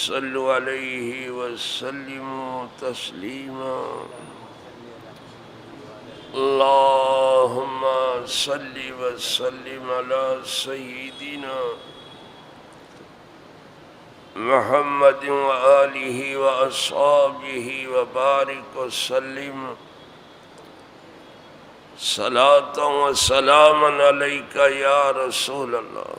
صلوا عليه وسلموا تسليما اللهم صل وسلم على سيدنا محمد وآله وأصحابه وبارك وسلم صلاة وسلاما عليك يا رسول الله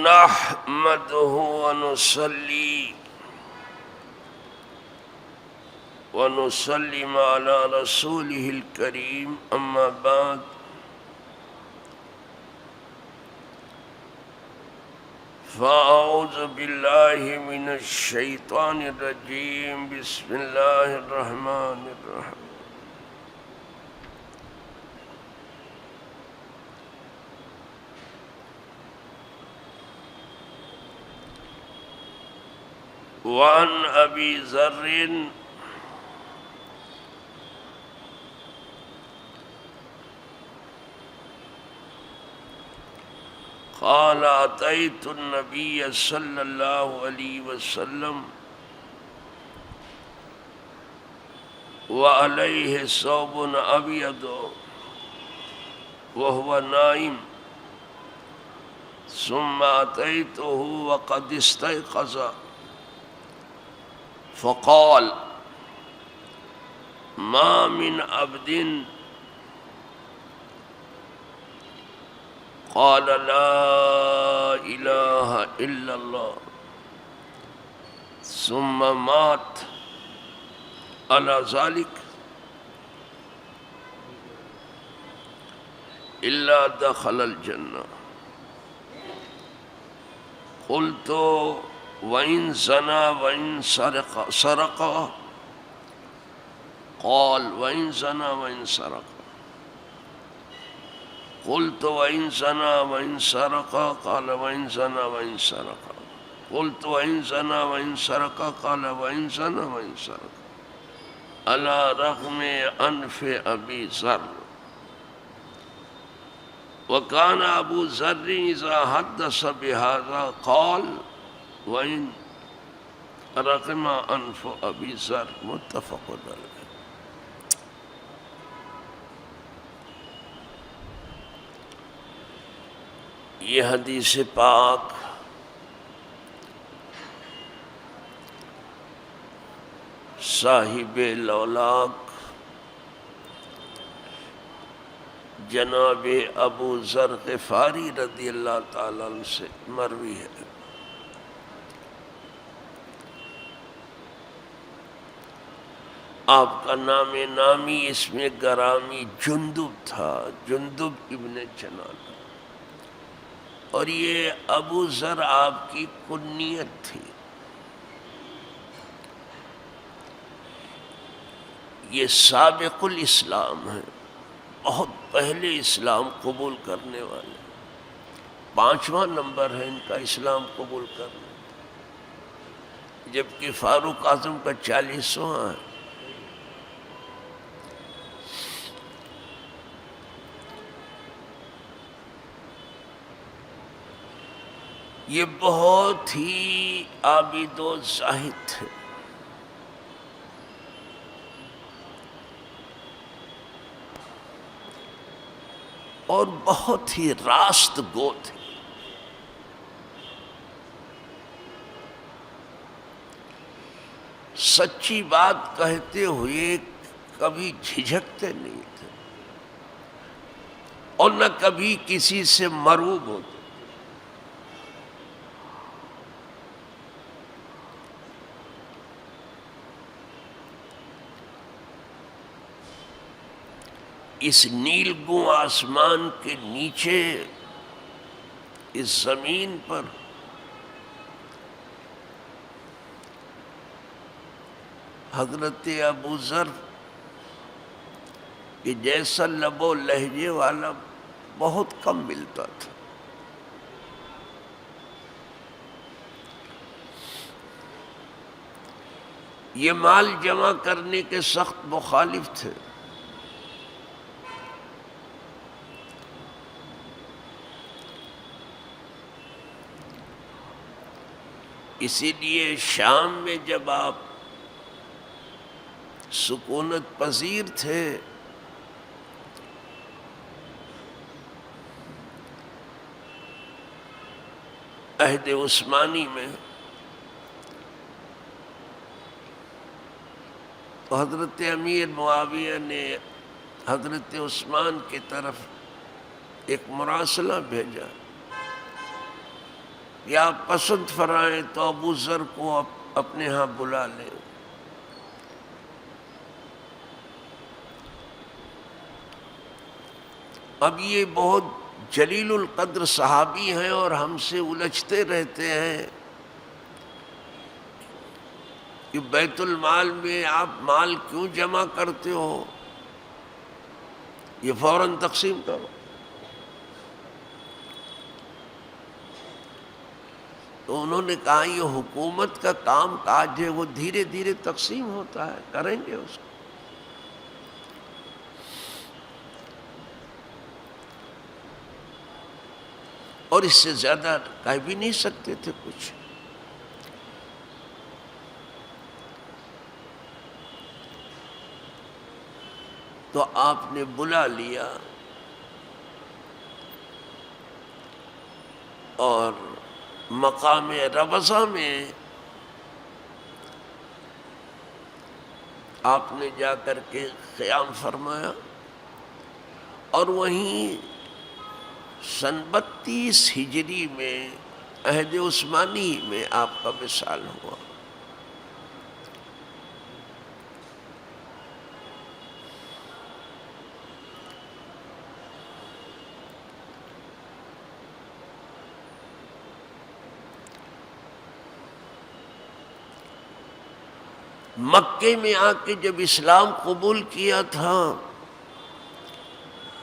نحمده ونصلي ونسلم على رسوله الكريم أما بعد فأعوذ بالله من الشيطان الرجيم بسم الله الرحمن الرحيم وعن أبي ذر قال أتيت النبي صلى الله عليه وسلم وعليه ثوب أبيض وهو نائم ثم أتيته وقد استيقظ فقال ما من عبد قال لا إله إلا الله ثم مات على ذلك إلا دخل الجنة قلت وإن زنا وإن سرق قال وإن زنا وإن سرق قلت وإن زنا وإن سرق قال وإن زنا وإن سرق قلت وإن زنا وإن سرق قال وإن زنا وإن سرق على رغم أنف أبي ذر وكان أبو ذر إذا حدث بهذا قال وإن رغم أنف أبي ذر متفق عليه. یہ حدیث پاک صاحب لولاک جناب ابو ذر غفاری رضی اللہ تعالیٰ عنہ سے مروی ہے. آپ کا نام نامی اس میں گرامی جندب تھا، جندب ابن جنادہ، اور یہ ابو ذر آپ کی کنیت تھی. یہ سابق الاسلام ہیں، بہت پہلے اسلام قبول کرنے والے، 5واں نمبر ہے ان کا اسلام قبول کرنے، جبکہ فاروق اعظم کا 40واں ہے. یہ بہت ہی عابد و زاہد تھے. اور بہت ہی راست گو تھے. سچی بات کہتے ہوئے کبھی جھجکتے نہیں تھے اور نہ کبھی کسی سے مروب ہوتے. اس نیلگوں آسمان کے نیچے اس زمین پر حضرت ابو ذر کہ جیسا لب و لہجے والا بہت کم ملتا تھا. یہ مال جمع کرنے کے سخت مخالف تھے. اسی لیے شام میں جب آپ سکونت پذیر تھے عہد عثمانی میں، تو حضرت امیر معاویہ نے حضرت عثمان کی طرف ایک مراسلہ بھیجا کہ آپ پسند فرمائیں تو ابو ذر کو اپنے ہاں بلا لیں۔ اب یہ بہت جلیل القدر صحابی ہیں اور ہم سے الجھتے رہتے ہیں کہ بیت المال میں آپ مال کیوں جمع کرتے ہو، یہ فوراً تقسیم کرو۔ تو انہوں نے کہا یہ حکومت کا کام کاج ہے، وہ دھیرے دھیرے تقسیم ہوتا ہے، کریں گے اس کو۔ اور اس سے زیادہ کہہ بھی نہیں سکتے تھے کچھ۔ تو آپ نے بلا لیا اور مقام ربضہ میں آپ نے جا کر کے قیام فرمایا، اور وہیں سن 32 ہجری میں عہد عثمانی میں آپ کا وصال ہوا۔ مکے میں آ کے جب اسلام قبول کیا تھا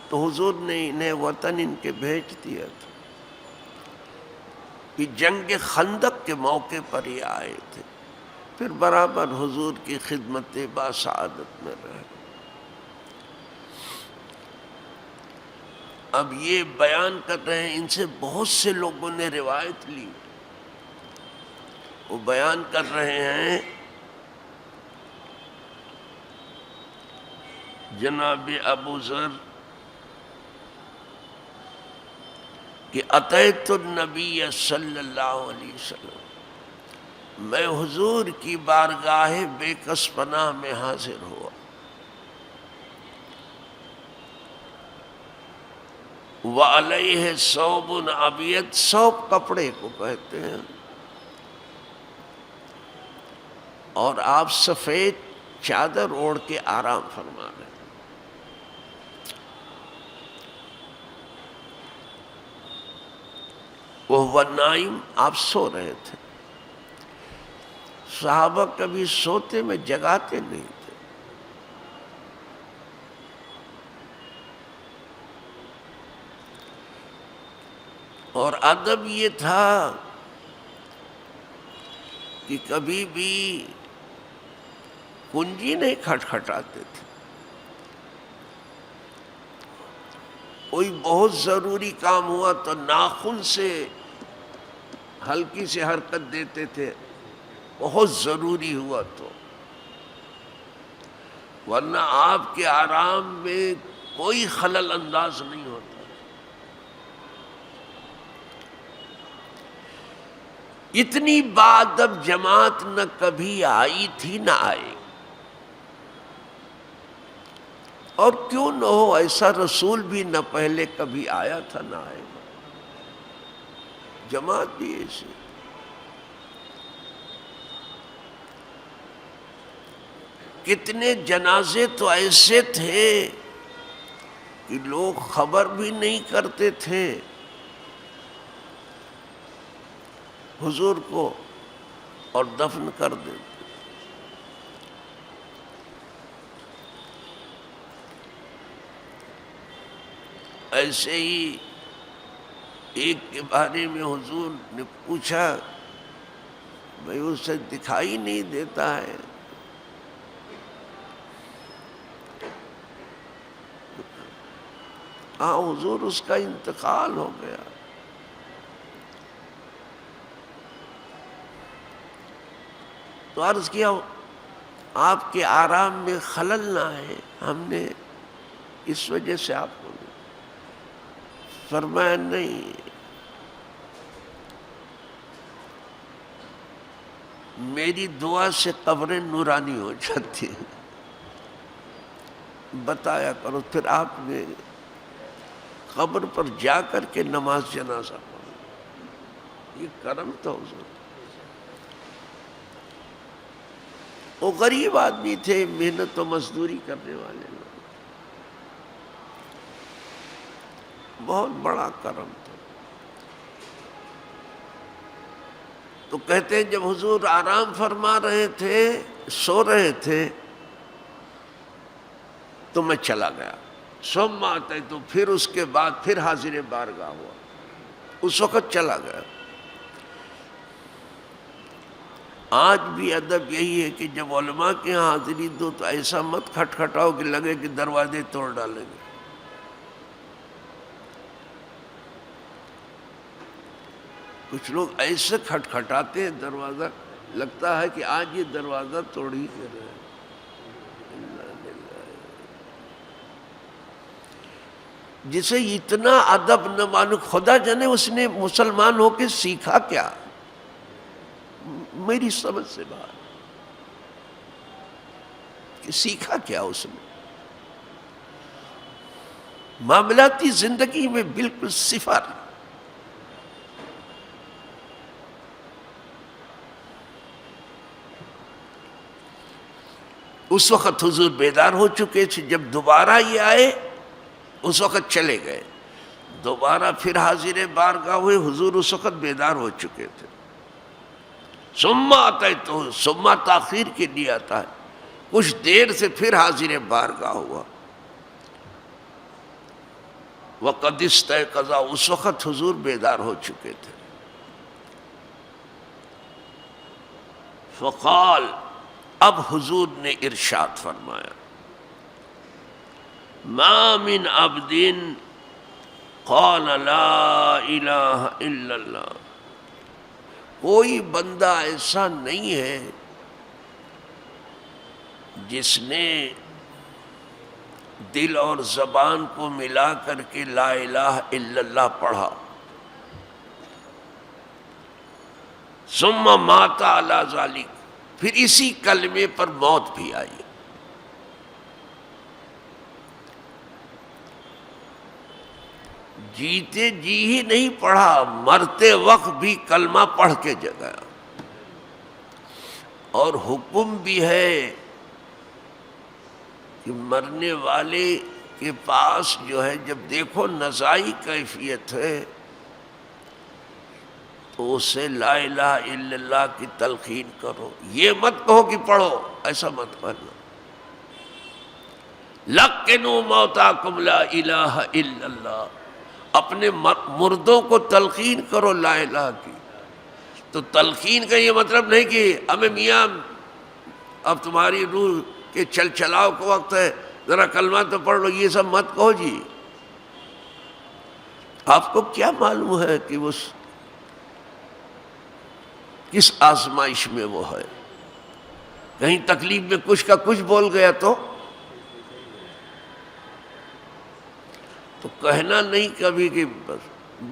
تو حضور نے انہیں وطن ان کے بھیج دیا تھا، کہ جنگ خندق کے موقع پر یہ آئے تھے، پھر برابر حضور کی خدمت باسعادت میں رہے۔ اب یہ بیان کر رہے ہیں، ان سے بہت سے لوگوں نے روایت لی، وہ بیان کر رہے ہیں جناب ابو ذر کہ اتیت النبی صلی اللہ علیہ وسلم، میں حضور کی بارگاہ بے کس پناہ میں حاضر ہوا، وعلیہ ثوب ابیض، ثوب کپڑے کو کہتے ہیں، اور آپ سفید چادر اوڑھ کے آرام فرما رہے ہیں۔ وہ نائم، آپ سو رہے تھے۔ صحابہ کبھی سوتے میں جگاتے نہیں تھے۔ اور ادب یہ تھا کہ کبھی بھی کنجی نہیں کھٹکھٹاتے تھے۔ کوئی بہت ضروری کام ہوا تو ناخن سے ہلکی سے حرکت دیتے تھے، بہت ضروری ہوا تو، ورنہ آپ کے آرام میں کوئی خلل انداز نہیں ہوتا۔ اتنی باادب جماعت نہ کبھی آئی تھی نہ آئے، اور کیوں نہ ہو، ایسا رسول بھی نہ پہلے کبھی آیا تھا نہ آئے گا، جماعت بھی ایسی۔ کتنے جنازے تو ایسے تھے کہ لوگ خبر بھی نہیں کرتے تھے حضور کو، اور دفن کر دیتے۔ ایسے ہی ایک کے بارے میں حضور نے پوچھا، بھئی اسے دکھائی نہیں دیتا ہے، ہاں حضور اس کا انتقال ہو گیا۔ تو عرض کیا آپ کے آرام میں خلل نہ آئے، ہم نے اس وجہ سے آپ کو نہیں۔ فرمایا نہیں، میری دعا سے قبریں نورانی ہو جاتی ہیں، بتایا کرو۔ پھر آپ نے قبر پر جا کر کے نماز جنازہ پڑھا، یہ کرم تھا حضور۔ وہ غریب آدمی تھے، محنت و مزدوری کرنے والے لوگ، بہت بڑا کرم تھا۔ تو کہتے ہیں جب حضور آرام فرما رہے تھے، سو رہے تھے، تو میں چلا گیا۔ ثم آتے تو پھر اس کے بعد پھر حاضر بارگاہ ہوا، اس وقت چلا گیا۔ آج بھی ادب یہی ہے کہ جب علماء کے یہاں حاضری دو تو ایسا مت کھٹکھٹاؤ کہ لگے کہ دروازے توڑ ڈالیں گے۔ کچھ لوگ ایسے کھٹکھٹاتے ہیں دروازہ، لگتا ہے کہ آج یہ دروازہ توڑ ہی کر رہے ہیں۔ جسے اتنا ادب نہ معلوم، خدا جانے اس نے مسلمان ہو کے سیکھا کیا، میری سمجھ سے باہر کہ سیکھا کیا اس نے۔ معاملاتی زندگی میں بالکل صفر۔ اس وقت حضور بیدار ہو چکے تھے، جب دوبارہ یہ آئے اس وقت چلے گئے، دوبارہ پھر حاضر بارگاہ ہوئے، حضور اس وقت بیدار ہو چکے تھے۔ ثم آتا ہے تو ثم تاخیر کے لیے آتا ہے، کچھ دیر سے پھر حاضر بارگاہ ہوا۔ وقد استيقظ، اس وقت حضور بیدار ہو چکے تھے۔ فقال، اب حضور نے ارشاد فرمایا، ما من عبد قال لا الہ الا اللہ، کوئی بندہ ایسا نہیں ہے جس نے دل اور زبان کو ملا کر کے لا الہ الا اللہ پڑھا، ثم مات علی ذلک، پھر اسی کلمے پر موت بھی آئی۔ جیتے جی ہی نہیں پڑھا، مرتے وقت بھی کلمہ پڑھ کے جگایا۔ اور حکم بھی ہے کہ مرنے والے کے پاس جو ہے جب دیکھو نزاعی کیفیت ہے تو اسے لا الہ الا اللہ کی تلقین کرو، یہ مت کہو کہ پڑھو، ایسا مت کرنا۔ لقنوا موتاکم لا الہ الا اللہ، اپنے مردوں کو تلقین کرو لا الہ کی۔ تو تلقین کا یہ مطلب نہیں کہ ہمیں میاں اب تمہاری روح کے چل چلاؤ کا وقت ہے، ذرا کلمہ تو پڑھ لو، یہ سب مت کہو جی۔ آپ کو کیا معلوم ہے کہ وہ کس آزمائش میں وہ ہے، کہیں تکلیف میں کچھ کا کچھ بول گیا تو کہنا نہیں کبھی کہ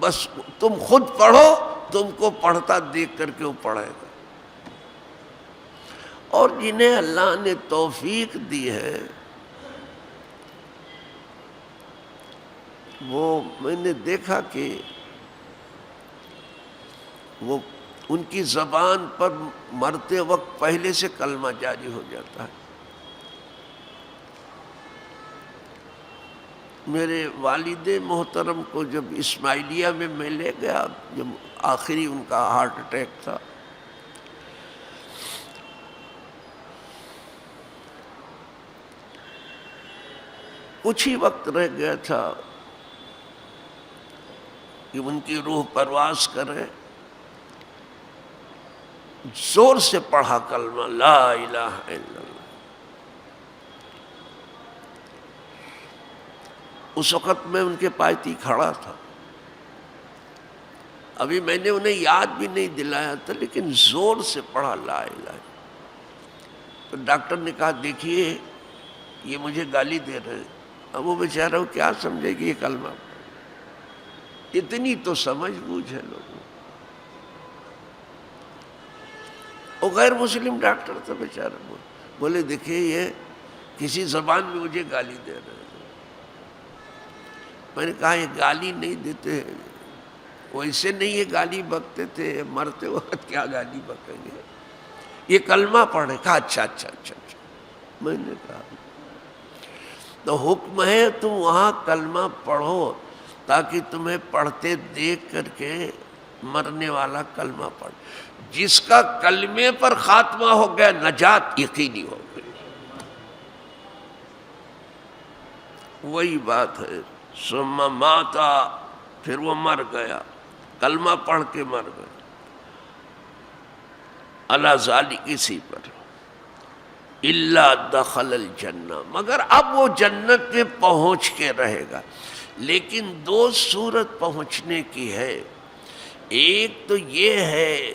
بس تم خود پڑھو، تم کو پڑھتا دیکھ کر کے وہ پڑھے گا۔ اور جنہیں اللہ نے توفیق دی ہے وہ میں نے دیکھا کہ وہ ان کی زبان پر مرتے وقت پہلے سے کلمہ جاری ہو جاتا ہے۔ میرے والد محترم کو جب اسماعیلیہ میں لے گیا، جب آخری ان کا ہارٹ اٹیک تھا، کچھ ہی وقت رہ گیا تھا کہ ان کی روح پرواز کرے، زور سے پڑھا کلمہ لا الہ الا اللہ۔ اس وقت میں ان کے پایتی کھڑا تھا، ابھی میں نے انہیں یاد بھی نہیں دلایا تھا، لیکن زور سے پڑھا لا الہ۔ تو ڈاکٹر نے کہا دیکھیے یہ مجھے گالی دے رہے ہیں. اب وہ بیچارہ کیا سمجھے کہ یہ کلمہ، اتنی تو سمجھ بوجھ ہے لوگوں. وہ غیر مسلم ڈاکٹر تھا بیچارہ، بولے دیکھیے یہ کسی زبان میں مجھے گالی دے رہے ہیں. میں نے کہا یہ گالی نہیں دیتے، ویسے نہیں یہ گالی بکتے تھے، مرتے وقت کیا گالی بکیں گے، یہ کلمہ پڑھے. کہا اچھا اچھا اچھا اچھا. میں نے کہا تو حکم ہے تم وہاں کلمہ پڑھو تاکہ تمہیں پڑھتے دیکھ کر کے مرنے والا کلمہ پڑھ. جس کا کلمے پر خاتمہ ہو گیا نجات یقینی ہو گئی. وہی بات ہے. ثم ماتا، پھر وہ مر گیا، کلمہ پڑھ کے مر گیا. علی ذالک، اسی پر. الا دخل الجنہ، مگر اب وہ جنت میں پہنچ کے رہے گا. لیکن دو صورت پہنچنے کی ہے. ایک تو یہ ہے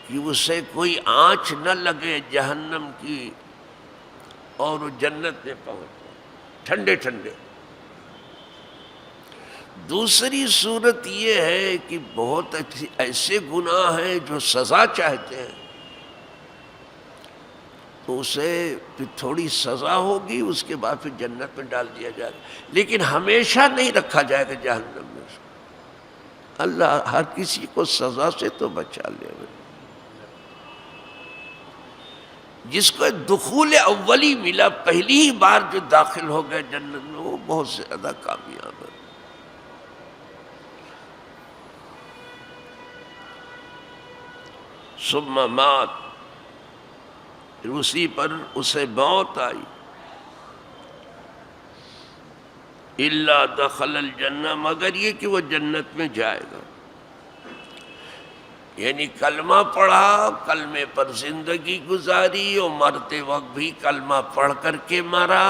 کہ اسے کوئی آنچ نہ لگے جہنم کی اور وہ جنت میں پہنچ جائے ٹھنڈے ٹھنڈے. دوسری صورت یہ ہے کہ بہت ایسے گناہ ہیں جو سزا چاہتے ہیں، تو اسے پھر تھوڑی سزا ہوگی، اس کے بعد پھر جنت میں ڈال دیا جائے گا. لیکن ہمیشہ نہیں رکھا جائے گا جہنم میں. اللہ ہر کسی کو سزا سے تو بچا لے. جس کو دخول اولی ملا، پہلی ہی بار جو داخل ہو گئے جنت میں، وہ بہت زیادہ کامیاب ہے. ثم مات، اسی پر اسے موت آئی. الا دخل الجنہ، مگر یہ کہ وہ جنت میں جائے گا. یعنی کلمہ پڑھا، کلمے پر زندگی گزاری اور مرتے وقت بھی کلمہ پڑھ کر کے مرا.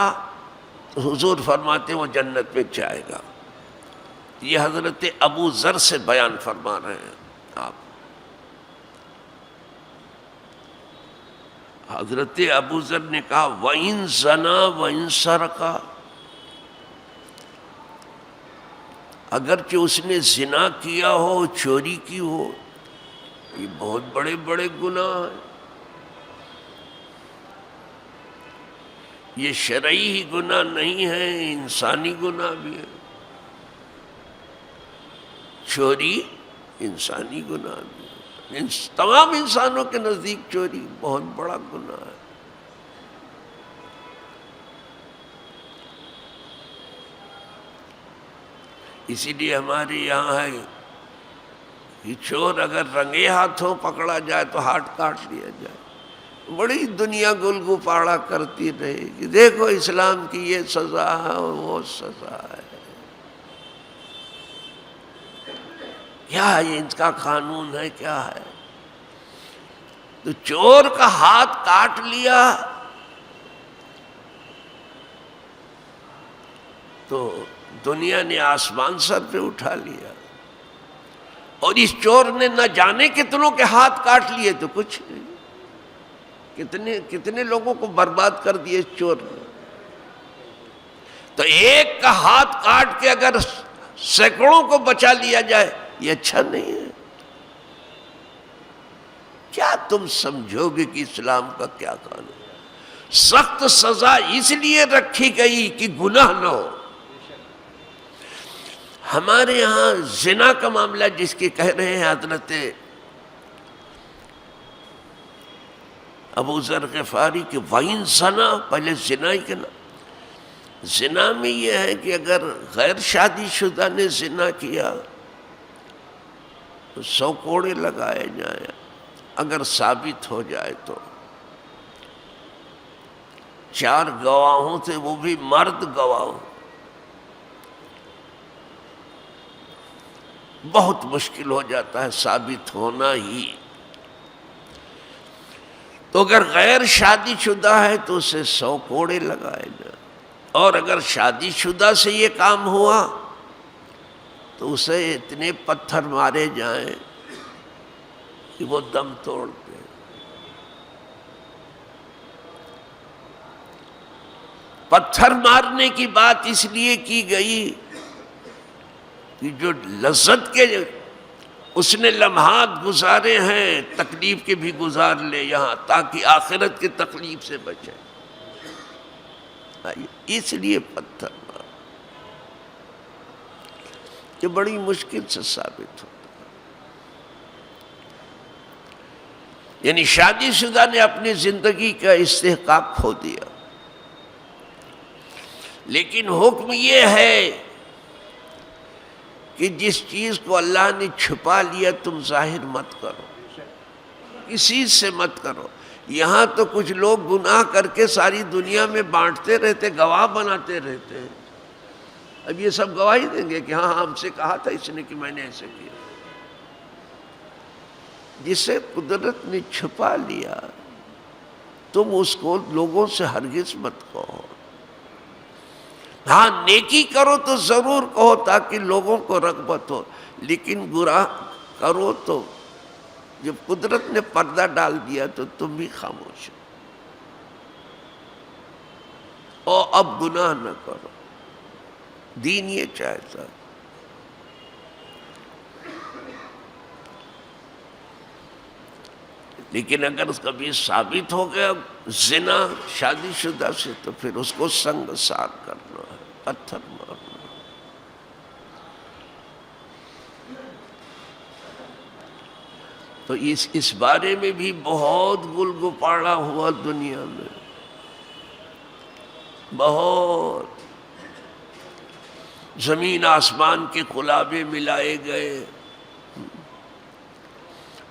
حضور فرماتے وہ جنت میں جائے گا. یہ حضرت ابو ذر سے بیان فرما رہے ہیں آپ. حضرت ابو ذر نے کہا وَإِن زَنَا وَإِن سَرَقَ، اگرچہ اس نے زنا کیا ہو، چوری کی ہو، یہ بہت بڑے بڑے گناہ ہیں. یہ شرعی ہی گناہ نہیں ہے، انسانی گناہ بھی ہے. چوری انسانی گناہ بھی ہے. تمام انسانوں کے نزدیک چوری بہت بڑا گناہ ہے. اسی لیے ہمارے یہاں ہے کہ چور اگر رنگے ہاتھوں پکڑا جائے تو ہاتھ کاٹ لیا جائے. بڑی دنیا گل گپاڑا کرتی رہے کہ دیکھو اسلام کی یہ سزا ہے وہ سزا ہے. کیا ہے یہ ان کا قانون ہے، کیا ہے؟ تو چور کا ہاتھ کاٹ لیا تو دنیا نے آسمان سر پہ اٹھا لیا. اور اس چور نے نہ جانے کتنوں کے ہاتھ کاٹ لیے تو کچھ نہیں. کتنے لوگوں کو برباد کر دیے اس چور نے. تو ایک کا ہاتھ کاٹ کے اگر سینکڑوں کو بچا لیا جائے یہ اچھا نہیں ہے. کیا تم سمجھو گے کہ اسلام کا کیا قانون؟ سخت سزا اس لیے رکھی گئی کہ گناہ نہ ہو. ہمارے یہاں زنا کا معاملہ جس کی کہہ رہے ہیں حضرت ابو ذر غفاری کہ وَإِن زَنَا، پہلے زنا ہی کہنا. زنا میں یہ ہے کہ اگر غیر شادی شدہ نے زنا کیا تو 100 کوڑے لگائے جائیں. اگر ثابت ہو جائے تو 4 گواہوں سے، وہ بھی مرد گواہوں. بہت مشکل ہو جاتا ہے ثابت ہونا ہی. تو اگر غیر شادی شدہ ہے تو اسے 100 کوڑے لگائے جائیں. اور اگر شادی شدہ سے یہ کام ہوا تو اسے اتنے پتھر مارے جائیں کہ وہ دم توڑ دے. پتھر مارنے کی بات اس لیے کی گئی کہ جو لذت کے اس نے لمحات گزارے ہیں تکلیف کے بھی گزار لے یہاں، تاکہ آخرت کی تکلیف سے بچے. اس لیے پتھر مار، یہ بڑی مشکل سے ثابت ہوتا. یعنی شادی شدہ نے اپنی زندگی کا استحقاق کھو دیا، لیکن حکم یہ ہے کہ جس چیز کو اللہ نے چھپا لیا تم ظاہر مت کرو، کسی سے مت کرو. یہاں تو کچھ لوگ گناہ کر کے ساری دنیا میں بانٹتے رہتے، گواہ بناتے رہتے ہیں. اب یہ سب گواہی دیں گے کہ ہاں ہم سے کہا تھا اس نے کہ میں نے ایسے کیا. جسے قدرت نے چھپا لیا تم اس کو لوگوں سے ہرگز مت کہو. ہاں نیکی کرو تو ضرور کہو تاکہ لوگوں کو رغبت ہو، لیکن گناہ کرو تو جب قدرت نے پردہ ڈال دیا تو تم بھی خاموش ہو. اور اب گناہ نہ کرو، دین یہ چاہتا ہے. لیکن اگر اس کبھی ثابت ہو گیا زنا شادی شدہ سے تو پھر اس کو سنگ سار کرنا ہے، پتھر مارنا. تو اس بارے میں بھی بہت گل گپاڑا ہوا دنیا میں، بہت. زمین آسمان کے خلابے ملائے گئے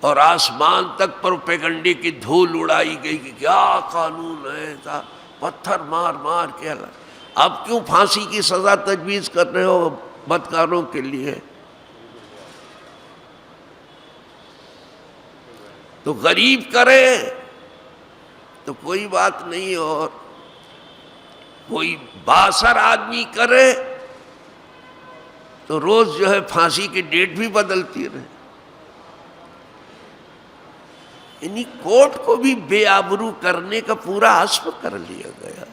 اور آسمان تک پروپیگنڈے کی دھول اڑائی گئی کہ کیا قانون ہے تھا، پتھر مار مار کے. اب کیوں پھانسی کی سزا تجویز کر رہے ہو بدکاروں کے لیے؟ تو غریب کرے تو کوئی بات نہیں، اور کوئی بااثر آدمی کرے تو روز جو ہے پھانسی کی ڈیٹ بھی بدلتی رہے. یعنی کورٹ کو بھی بے آبرو کرنے کا پورا عزم کر لیا گیا.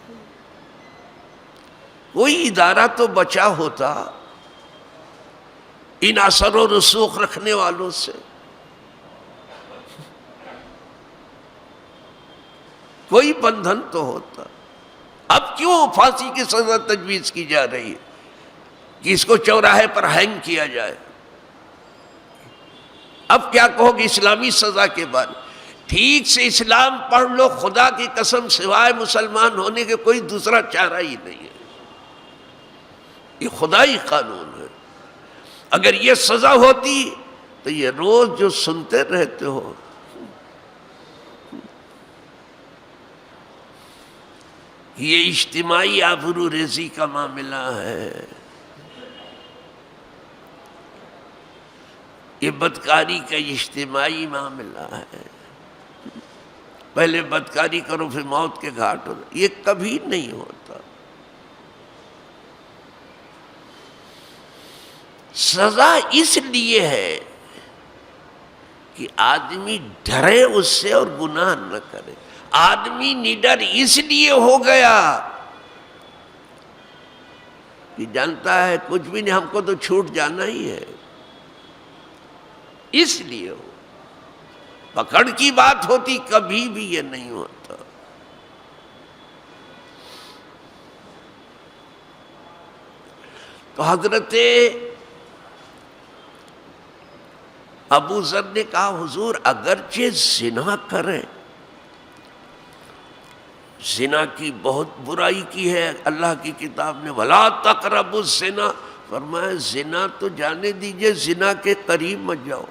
کوئی ادارہ تو بچا ہوتا ان اثر و رسوخ رکھنے والوں سے. کوئی بندھن تو ہوتا. اب کیوں پھانسی کی سزا تجویز کی جا رہی ہے کہ اس کو چوراہے پر ہینگ کیا جائے؟ اب کیا کہو گے اسلامی سزا کے بارے؟ ٹھیک سے اسلام پڑھ لو، خدا کی قسم سوائے مسلمان ہونے کے کوئی دوسرا چارہ ہی نہیں ہے. یہ خدائی قانون ہے. اگر یہ سزا ہوتی تو یہ روز جو سنتے رہتے ہو. یہ اجتماعی آبرو ریزی کا معاملہ ہے، یہ بدکاری کا اجتماعی معاملہ ہے. پہلے بدکاری کرو پھر موت کے گھاٹ ہو. یہ کبھی نہیں ہوتا. سزا اس لیے ہے کہ آدمی ڈرے اس سے اور گناہ نہ کرے. آدمی نڈر اس لیے ہو گیا کہ جانتا ہے کچھ بھی نہیں، ہم کو تو چھوٹ جانا ہی ہے، اس لیے ہو. پکڑ کی بات ہوتی کبھی بھی یہ نہیں ہوتا. تو حضرت ابو ذر نے کہا حضور اگرچہ زنا کریں، زنا کی بہت برائی کی ہے، اللہ کی کتاب نے وَلَا تَقْرَبُوا الزِّنَا فرمایا زنا تو جانے دیجئے، زنا کے قریب مت جاؤ.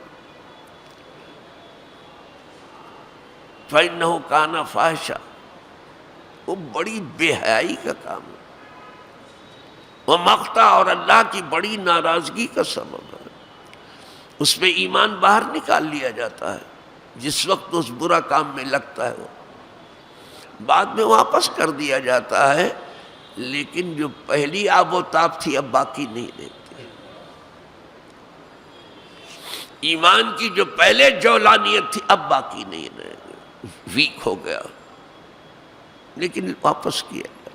فَإِنَّهُ كَانَ فَاحِشًا وہ بڑی بے حیائی کا کام ہے، وہ مقتا اور اللہ کی بڑی ناراضگی کا سبب ہے. اس پہ ایمان باہر نکال لیا جاتا ہے جس وقت اس برا کام میں لگتا ہے، وہ بعد میں واپس کر دیا جاتا ہے، لیکن جو پہلی آب و تاب تھی اب باقی نہیں رہتی. ایمان کی جو پہلے جولانیت تھی اب باقی نہیں رہے گی، ویک ہو گیا، لیکن واپس کیا گیا۔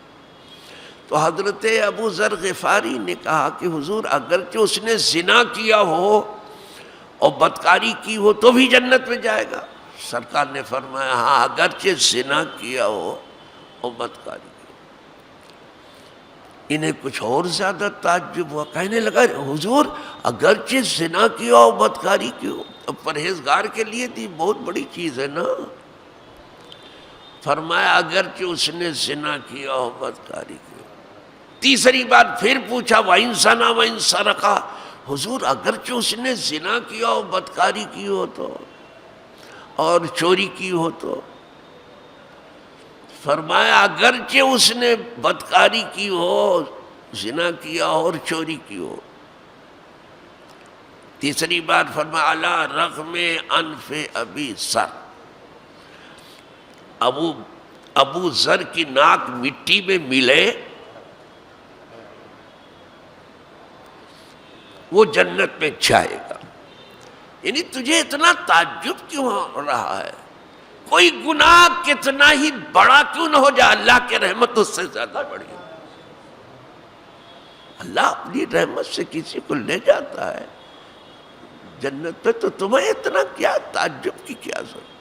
تو حضرت ابو ذر غفاری نے کہا کہ حضور اگرچہ اس نے زنا کیا ہو اور بدکاری کی ہو تو بھی جنت میں جائے گا؟ سرکار نے فرمایا ہاں اگرچہ زنا کیا ہو اور بدکاری کی۔ انہیں کچھ اور زیادہ تعجب ہوا، کہنے لگا حضور اگرچہ زنا کیا ہو بدکاری کی ہو، اب پرہیزگار کے لیے تو بہت بڑی چیز ہے نا۔ فرمایا اگرچہ اس نے زنا کیا ہو بدکاری کی ہو۔ تیسری بار پھر پوچھا وَإِن زَنَا وَإِن سَرَقَ، حضور اگرچہ اس نے زنا کیا ہو بدکاری کی ہو تو اور چوری کی ہو تو؟ فرمایا اگرچہ اس نے بدکاری کی ہو، زنا کیا ہو اور چوری کی ہو۔ تیسری بار فرمایا علی رغم انف ابی ذر، ابو ذر کی ناک مٹی میں ملے وہ جنت میں جائے گا۔ یعنی تجھے اتنا تعجب کیوں ہو رہا ہے؟ کوئی گناہ کتنا ہی بڑا کیوں نہ ہو جائے، اللہ کی رحمت اس سے زیادہ بڑی ہے۔ اللہ اپنی رحمت سے کسی کو لے جاتا ہے جنت پہ، تو تمہیں اتنا کیا تعجب کی کیا ضرورت؟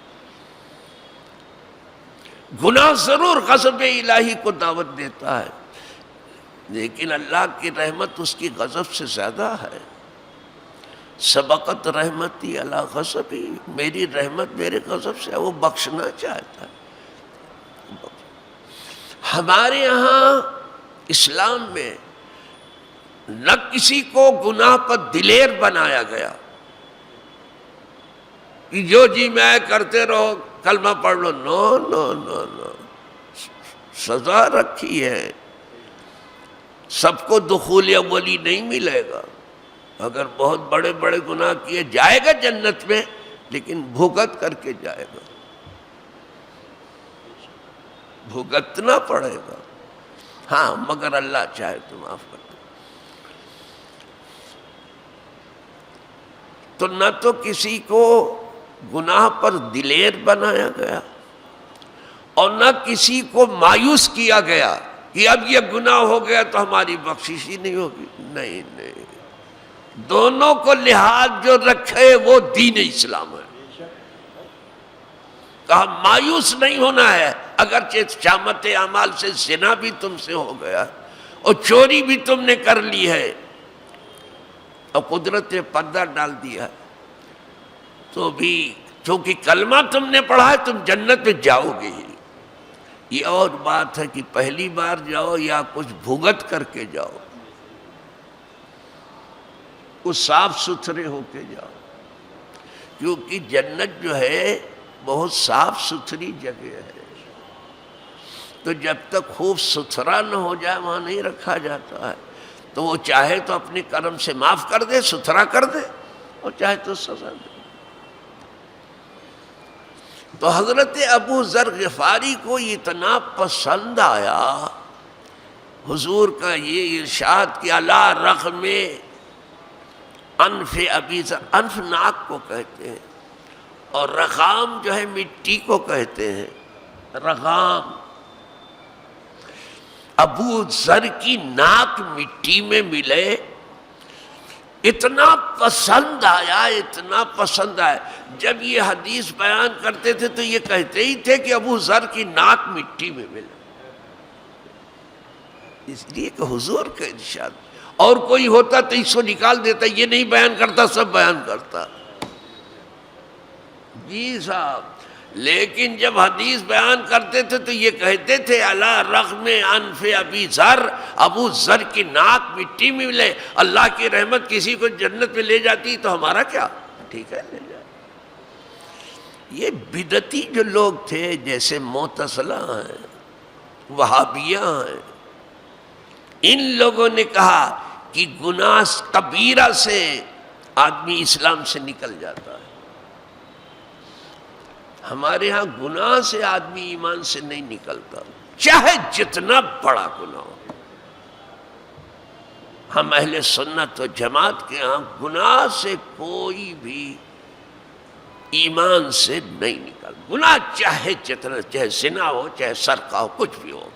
گناہ ضرور غضب الہی کو دعوت دیتا ہے، لیکن اللہ کی رحمت اس کی غضب سے زیادہ ہے۔ سبقت رحمتی علی غضبی، میری رحمت میرے غضب سے ہے، وہ بخشنا چاہتا ہے۔ ہمارے یہاں اسلام میں نہ کسی کو گناہ پر دلیر بنایا گیا کہ جو جی میں کرتے رہو کلمہ پڑھ لو، نو نو نو نو، سزا رکھی ہے۔ سب کو دخول اولی نہیں ملے گا، اگر بہت بڑے بڑے گناہ کیے جائے گا جنت میں، لیکن بھگت کر کے جائے گا، بھگتنا پڑے گا۔ ہاں مگر اللہ چاہے تو معاف کر دے۔ تو نہ تو کسی کو گناہ پر دلیر بنایا گیا اور نہ کسی کو مایوس کیا گیا کہ اب یہ گناہ ہو گیا تو ہماری بخشش ہی نہیں ہوگی۔ نہیں نہیں، دونوں کو لحاظ جو رکھے وہ دین اسلام ہے۔ کہا مایوس نہیں ہونا ہے، اگرچہ شامت اعمال سے زنا بھی تم سے ہو گیا اور چوری بھی تم نے کر لی ہے اور قدرت نے پردہ ڈال دیا، تو بھی چونکہ کلمہ تم نے پڑھا ہے تم جنت میں جاؤ گے ہی۔ یہ اور بات ہے کہ پہلی بار جاؤ یا کچھ بھگت کر کے جاؤ، کچھ صاف ستھرے ہو کے جاؤ، کیونکہ جنت جو ہے بہت صاف ستھری جگہ ہے۔ تو جب تک خوب ستھرا نہ ہو جائے وہاں نہیں رکھا جاتا ہے، تو وہ چاہے تو اپنے کرم سے معاف کر دے، ستھرا کر دے، اور چاہے تو سزا دے۔ تو حضرت ابو ذر غفاری کو اتنا پسند آیا حضور کا یہ ارشاد کہ علی رغم انف ابی ذر، انف ناک کو کہتے ہیں، اور رغام جو ہے مٹی کو کہتے ہیں، رغام۔ ابو ذر کی ناک مٹی میں ملے، اتنا پسند آیا، اتنا پسند آیا۔ جب یہ حدیث بیان کرتے تھے تو یہ کہتے ہی تھے کہ ابو ذر کی ناک مٹی میں ملے، اس لیے کہ حضور کا ارشاد۔ اور کوئی ہوتا تو اس کو نکال دیتا، یہ نہیں بیان کرتا، سب بیان کرتا، جی صاحب۔ لیکن جب حدیث بیان کرتے تھے تو یہ کہتے تھے علی رغم انف ابی ذر، ابو ذر کی ناک مٹی میں ملے، اللہ کی رحمت کسی کو جنت میں لے جاتی تو ہمارا کیا؟ ٹھیک ہے لے جائے۔ یہ بدعتی جو لوگ تھے جیسے معتزلہ ہیں، وہابیہ ہیں، ان لوگوں نے کہا کہ گناہ کبیرہ سے آدمی اسلام سے نکل جاتا ہے۔ ہمارے ہاں گناہ سے آدمی ایمان سے نہیں نکلتا، چاہے جتنا بڑا گناہ ہو۔ ہم اہل سنت و جماعت کے ہاں گناہ سے کوئی بھی ایمان سے نہیں نکل. گناہ چاہے جتنا، چاہے زنا ہو، چاہے سرقہ ہو، کچھ بھی ہو،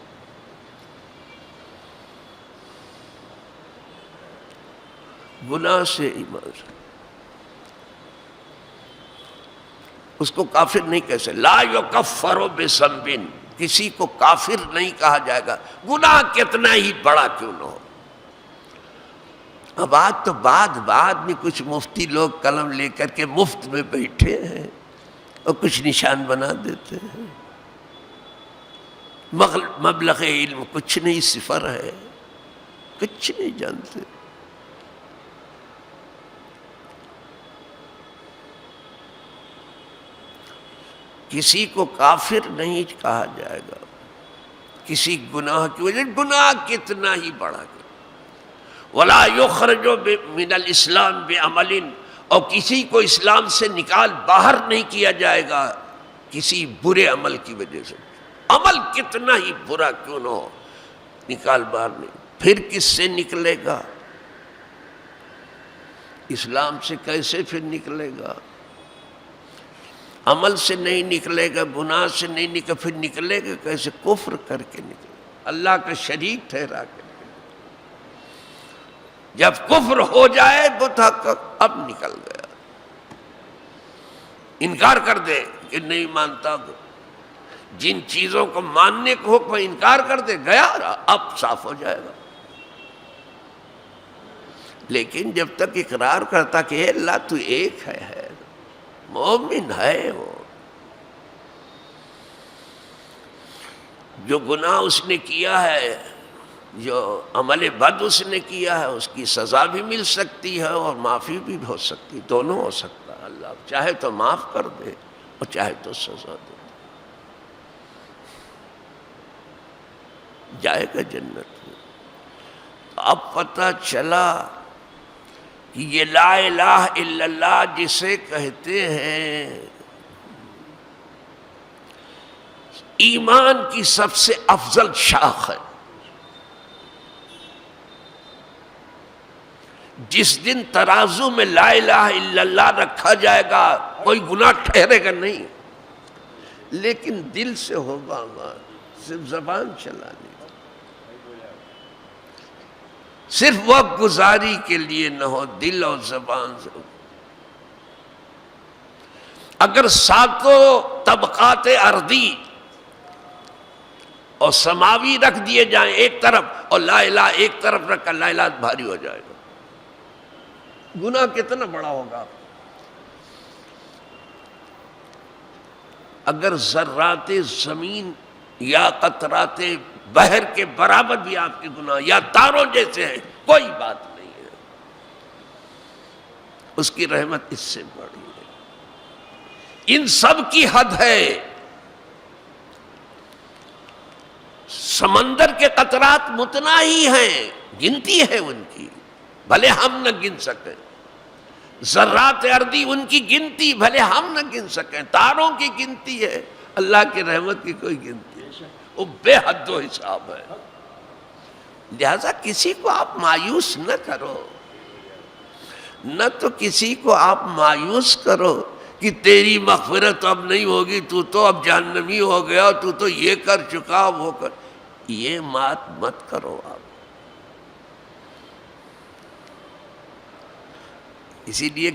گناہ سے ایمان سے اس کو کافر نہیں کہہ سکتے. لا یکفر بذنب، کسی کو کافر نہیں کہا جائے گا گناہ کتنا ہی بڑا کیوں نہ ہو. اب آج تو بعد میں کچھ مفتی لوگ قلم لے کر کے مفت میں بیٹھے ہیں اور کچھ نشان بنا دیتے ہیں. مبلغ علم کچھ نہیں، صفر ہے، کچھ نہیں جانتے. کسی کو کافر نہیں کہا جائے گا کسی گناہ کی وجہ. گناہ کتنا ہی بڑا ہے. ولا یخرج من الاسلام بعمل، اور کسی کو اسلام سے نکال باہر نہیں کیا جائے گا کسی برے عمل کی وجہ سے. عمل کتنا ہی برا کیوں نہ ہو، نکال باہر نہیں. پھر کس سے نکلے گا؟ اسلام سے کیسے پھر نکلے گا؟ عمل سے نہیں نکلے گا، گناہ سے نہیں نکلے، پھر نکلے گا کیسے؟ کفر کر کے نکلے گا، اللہ کا شریک ٹھہرا کے. جب کفر ہو جائے متحقق اب نکل گیا. انکار کر دے کہ نہیں مانتا، جن چیزوں کو ماننے کو حکم انکار کر دے، گیا اب صاف ہو جائے گا. لیکن جب تک اقرار کرتا کہ اے اللہ تو ایک ہے، مومن ہے وہ، جو گناہ اس نے کیا ہے، جو عمل بد اس نے کیا ہے، اس کی سزا بھی مل سکتی ہے اور معافی بھی ہو سکتی، دونوں ہو سکتا ہے. اللہ چاہے تو معاف کر دے اور چاہے تو سزا دے، جائے گا جنت میں. اب پتہ چلا کہ یہ لا الہ الا اللہ جسے کہتے ہیں ایمان کی سب سے افضل شاخ ہے. جس دن ترازو میں لا الہ الا اللہ رکھا جائے گا کوئی گناہ ٹھہرے گا نہیں، لیکن دل سے ہوگا، صرف زبان چلانی، صرف وقت گزاری کے لیے نہ ہو، دل اور زبان سے. اگر ساتوں طبقات ارضی اور سماوی رکھ دیے جائیں ایک طرف اور لا الہ ایک طرف رکھا، لا الہ بھاری ہو جائے گا. گناہ کتنا بڑا ہوگا. اگر ذرات زمین یا قطرات بحر کے برابر بھی آپ کے گناہ یا تاروں جیسے ہیں، کوئی بات نہیں ہے، اس کی رحمت اس سے بڑی ہے. ان سب کی حد ہے. سمندر کے قطرات متنا ہی ہیں، گنتی ہے ان کی، بھلے ہم نہ گن سکیں. ذرات ارضی ان کی گنتی بھلے ہم نہ گن سکیں. تاروں کی گنتی ہے، اللہ کی رحمت کی کوئی گنتی ہے، وہ بے حد و حساب ہے. لہذا کسی کو آپ مایوس نہ کرو، نہ تو کسی کو آپ مایوس کرو کہ تیری مغفرت اب نہیں ہوگی، تو اب جہنمی ہو گیا، تو یہ کر چکا، وہ کر. یہ بات مت کرو آپ. اسی لیے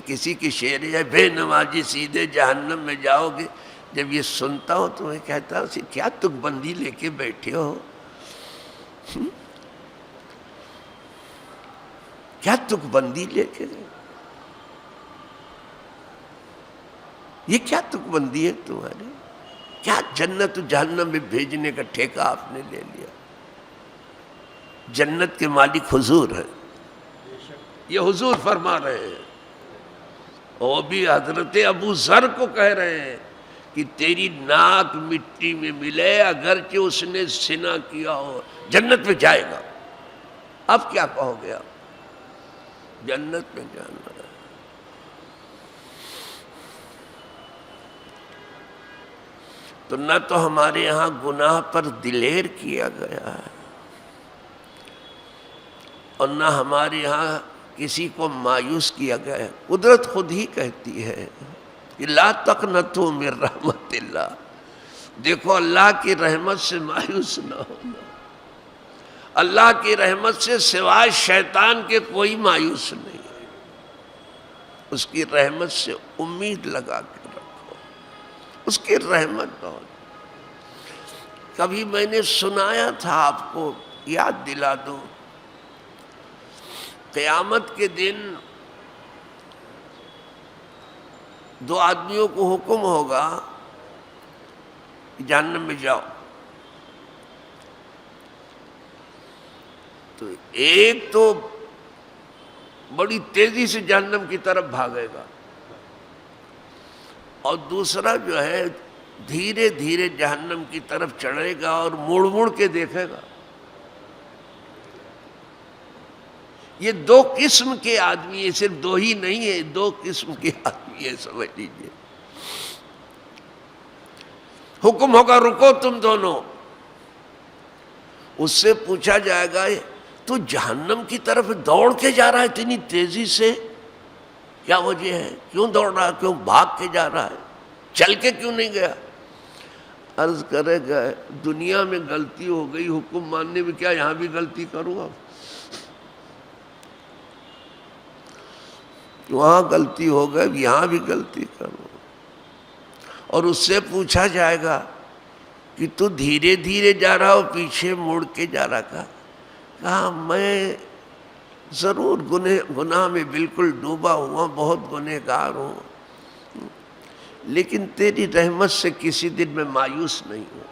کسی کی شعر ہے، بے نمازی سیدھے جہنم میں جاؤ گے. جب یہ سنتا ہوں تو میں کہتا ہوں کیا تک بندی لے کے بیٹھے ہو، کیا تک بندی لے کے، یہ کیا تک بندی ہے تمہاری؟ کیا جنت و جہنم میں بھیجنے کا ٹھیکہ آپ نے لے لیا؟ جنت کے مالک حضور ہے، یہ حضور فرما رہے ہیں. وہ بھی حضرت ابو ذر کو کہہ رہے ہیں کہ تیری ناک مٹی میں ملے اگرچہ اس نے زنا کیا ہو، جنت میں جائے گا. اب کیا کہو گے آپ؟ جنت میں جانا ہے. تو نہ تو ہمارے یہاں گناہ پر دلیر کیا گیا ہے اور نہ ہمارے یہاں کسی کو مایوس کیا گیا ہے۔ قدرت خود ہی کہتی ہے کہ لا تقنطوا من رحمت اللہ، دیکھو اللہ کی رحمت سے مایوس نہ ہونا۔ اللہ کی رحمت سے سوائے شیطان کے کوئی مایوس نہیں ہے، اس کی رحمت سے امید لگا کے رکھو، اس کی رحمت بہت۔ کبھی میں نے سنایا تھا، آپ کو یاد دلا دوں، قیامت کے دن دو آدمیوں کو حکم ہوگا کہ جہنم میں جاؤ، تو ایک تو بڑی تیزی سے جہنم کی طرف بھاگے گا، اور دوسرا جو ہے دھیرے دھیرے جہنم کی طرف چڑھے گا اور مڑ مڑ کے دیکھے گا۔ یہ دو قسم کے آدمی ہیں، صرف دو ہی نہیں ہے، دو قسم کے آدمی ہیں، سمجھ لیجیے۔ حکم ہوگا رکو تم دونوں، اس سے پوچھا جائے گا تو جہنم کی طرف دوڑ کے جا رہا ہے اتنی تیزی سے، کیا وجہ ہے؟ کیوں دوڑ رہا ہے؟ کیوں بھاگ کے جا رہا ہے؟ چل کے کیوں نہیں گیا؟ عرض کرے گا دنیا میں غلطی ہو گئی، حکم ماننے میں، کیا یہاں بھی غلطی کروں اب؟ وہاں غلطی ہو گئی، یہاں بھی غلطی کروں۔ اور اس سے پوچھا جائے گا کہ تو دھیرے دھیرے جا رہا ہو، پیچھے مڑ کے جا رہا کا؟ کہا میں ضرور گناہ میں بالکل ڈوبا ہوا، بہت گنہگار ہوں، لیکن تیری رحمت سے کسی دن میں مایوس نہیں ہوں۔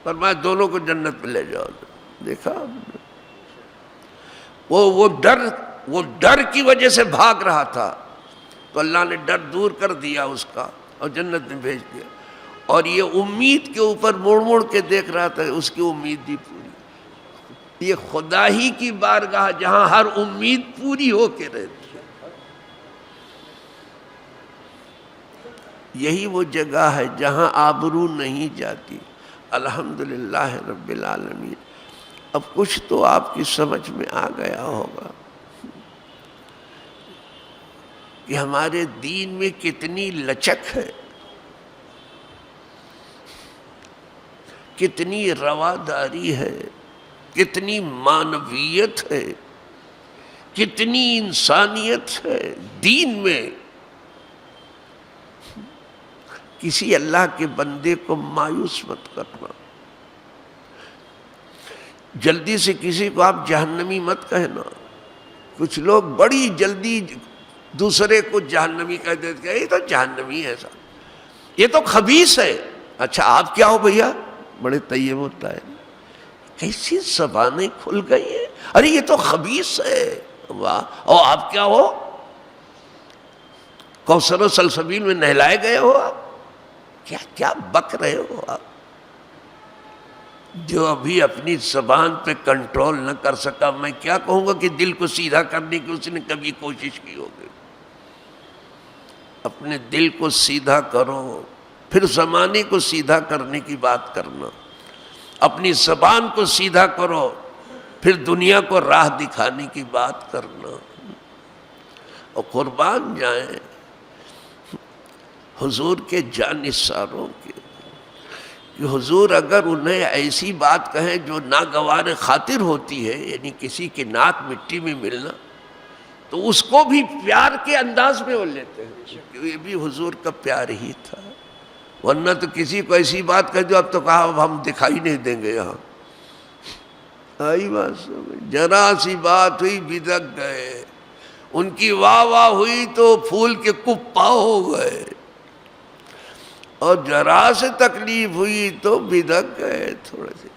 فرمایا دونوں کو جنت میں لے جاؤ۔ دیکھا وہ ڈر کی وجہ سے بھاگ رہا تھا، تو اللہ نے ڈر دور کر دیا اس کا اور جنت میں بھیج دیا۔ اور یہ امید کے اوپر مڑ مڑ کے دیکھ رہا تھا، اس کی امید بھی پوری۔ یہ خدا ہی کی بارگاہ جہاں ہر امید پوری ہو کے رہتی ہے، یہی وہ جگہ ہے جہاں آبرو نہیں جاتی۔ الحمدللہ رب العالمین۔ اب کچھ تو آپ کی سمجھ میں آ گیا ہوگا کہ ہمارے دین میں کتنی لچک ہے، کتنی رواداری ہے، کتنی معنویت ہے، کتنی انسانیت ہے دین میں۔ کسی اللہ کے بندے کو مایوس مت کرنا، جلدی سے کسی کو آپ جہنمی مت کہنا۔ کچھ لوگ بڑی جلدی دوسرے کو جہنمی کہہ دیتے ہیں، یہ تو جہنمی ہے صاحب، یہ تو خبیث ہے۔ اچھا آپ کیا ہو بھیا؟ بڑے طیب ہوتا ہے، کیسی زبانیں کھل گئی ہیں، ارے یہ تو خبیث ہے، واہ۔ اور آپ کیا ہو؟ کوثر و سلسبیل میں نہلائے گئے ہو آپ؟ کیا کیا بک رہے ہو آپ؟ جو ابھی اپنی زبان پہ کنٹرول نہ کر سکا، میں کیا کہوں گا کہ دل کو سیدھا کرنے کی اس نے کبھی کوشش کی ہوگی؟ اپنے دل کو سیدھا کرو، پھر زمانے کو سیدھا کرنے کی بات کرنا۔ اپنی زبان کو سیدھا کرو، پھر دنیا کو راہ دکھانے کی بات کرنا۔ اور قربان جائیں حضور کے جانثاروں کے، کہ حضور اگر انہیں ایسی بات کہیں جو ناگوار خاطر ہوتی ہے، یعنی کسی کے ناک مٹی میں ملنا، تو اس کو بھی پیار کے انداز میں وہ لیتے ہیں، کہ یہ بھی حضور کا پیار ہی تھا۔ ورنہ تو کسی کو ایسی بات کہہ دو، اب تو کہا اب ہم دکھائی نہیں دیں گے یہاں۔ آئی بات سمجھ؟ ذرا سی بات ہوئی بدک گئے، ان کی واہ واہ ہوئی تو پھول کے کپا ہو گئے، اور ذرا سے تکلیف ہوئی تو بدک گئے تھوڑے سے۔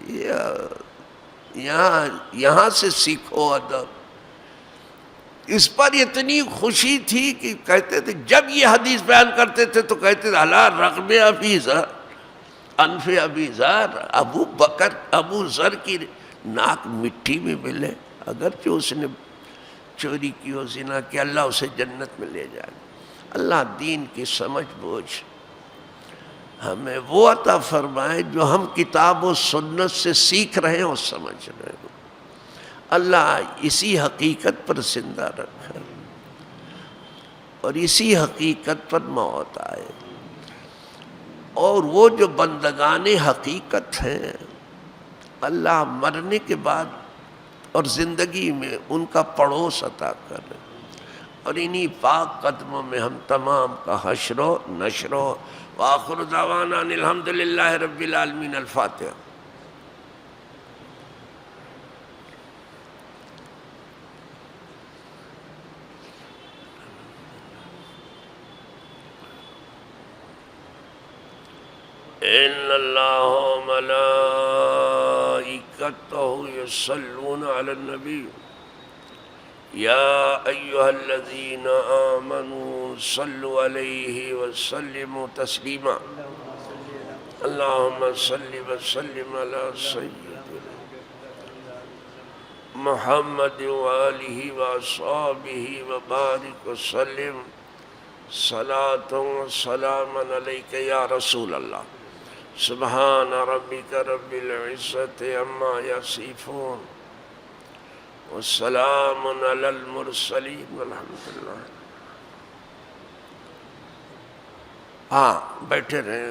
یہاں سے سیکھو ادب۔ اس پر اتنی خوشی تھی کہ کہتے تھے، جب یہ حدیث بیان کرتے تھے تو کہتے تھے الا رغم ابی ذر انف ابی ذر، ابو بکر ابو ذر کی ناک مٹی میں ملے، اگرچہ اس نے چوری کی ہو، زنا کہ اللہ اسے جنت میں لے جائے۔ اللہ دین کی سمجھ بوجھ ہمیں وہ عطا فرمائے جو ہم کتاب و سنت سے سیکھ رہے ہیں اور سمجھ رہے ہیں۔ اللہ اسی حقیقت پر زندہ رکھے اور اسی حقیقت پر موت آئے. اور وہ جو بندگان حقیقت ہیں اللہ مرنے کے بعد اور زندگی میں ان کا پڑوس عطا کرے، اور انہی پاک قدموں میں ہم تمام کا حشر و نشر و وآخر دعوانا ان الحمدللہ رب العالمین. الفاتحہ. ان اللہ و ملائکتہ یصلون علی النبی یا ایہا الذین آمنوا صلوا علیہ وسلموا تسلیما. اللہم صل وسلم علی سیدنا محمد وآلہ وصحبہ وبارک وسلم صلاۃ و سلام علیک یا رسول اللہ. سبحان ربک رب العزت عما یصفون والسلام علی المرسلین والحمدللہ. ہاں بیٹھے رہیں.